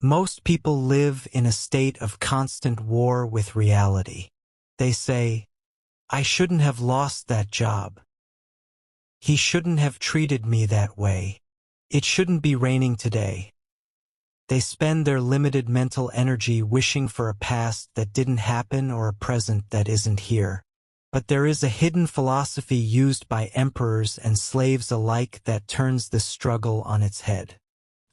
Most people live in a state of constant war with reality. They say, I shouldn't have lost that job. He shouldn't have treated me that way. It shouldn't be raining today. They spend their limited mental energy wishing for a past that didn't happen or a present that isn't here. But there is a hidden philosophy used by emperors and slaves alike that turns this struggle on its head.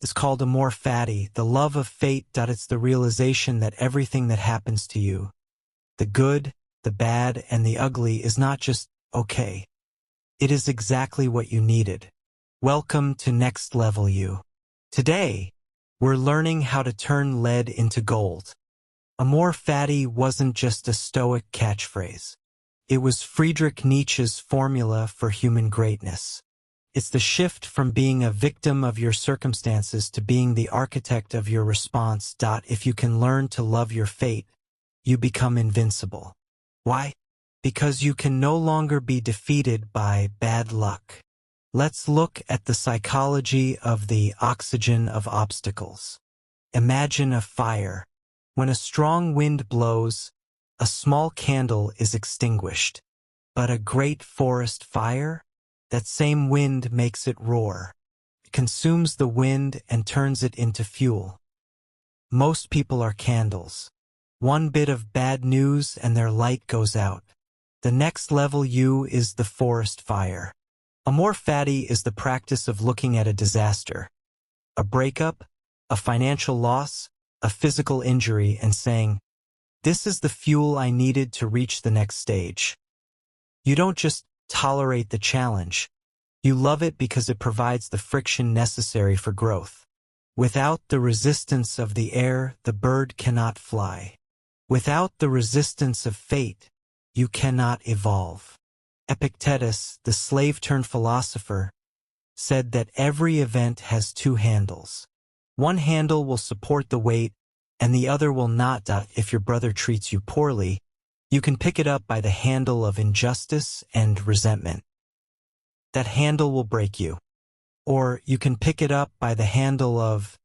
It's called Amor Fati, the love of fate. It's the realization that everything that happens to you, the good, the bad, and the ugly, is not just okay. It is exactly what you needed. Welcome to Next Level You. Today, we're learning how to turn lead into gold. Amor Fati wasn't just a Stoic catchphrase. It was Friedrich Nietzsche's formula for human greatness. It's the shift from being a victim of your circumstances to being the architect of your response. If you can learn to love your fate, you become invincible. Why? Because you can no longer be defeated by bad luck. Let's look at the psychology of the oxygen of obstacles. Imagine a fire. When a strong wind blows, a small candle is extinguished. But a great forest fire? That same wind makes it roar. It consumes the wind and turns it into fuel. Most people are candles. One bit of bad news and their light goes out. The next level you is the forest fire. Amor Fati is the practice of looking at a disaster, a breakup, a financial loss, a physical injury, and saying, this is the fuel I needed to reach the next stage. You don't just tolerate the challenge. You love it because it provides the friction necessary for growth. Without the resistance of the air, the bird cannot fly. Without the resistance of fate, you cannot evolve. Epictetus, the slave-turned-philosopher, said that every event has two handles. One handle will support the weight, and the other will not. If your brother treats you poorly, you can pick it up by the handle of injustice and resentment. That handle will break you. Or you can pick it up by the handle of,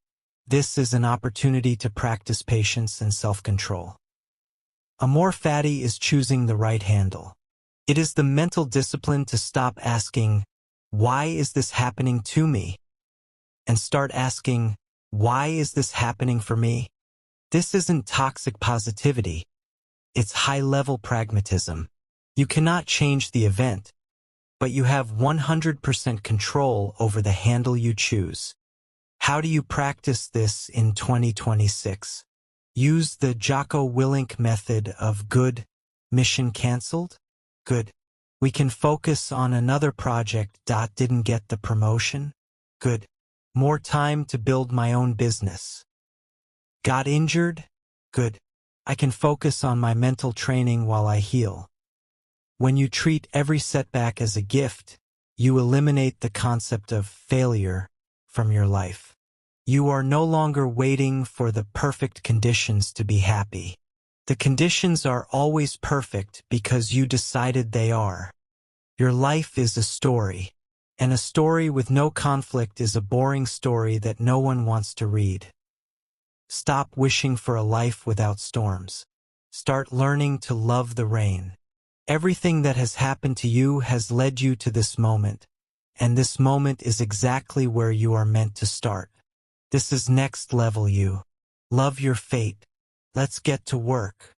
this is an opportunity to practice patience and self-control. Amor Fati is choosing the right handle. It is the mental discipline to stop asking, why is this happening to me? And start asking, why is this happening for me? This isn't toxic positivity. It's high-level pragmatism. You cannot change the event, but you have 100% control over the handle you choose. How do you practice this in 2026? Use the Jocko Willink method of good. Mission canceled? Good. We can focus on another project. Didn't get the promotion? Good. More time to build my own business. Got injured? Good. I can focus on my mental training while I heal. When you treat every setback as a gift, you eliminate the concept of failure from your life. You are no longer waiting for the perfect conditions to be happy. The conditions are always perfect because you decided they are. Your life is a story, and a story with no conflict is a boring story that no one wants to read. Stop wishing for a life without storms. Start learning to love the rain. Everything that has happened to you has led you to this moment, and this moment is exactly where you are meant to start. This is Next Level You. Love your fate. Let's get to work.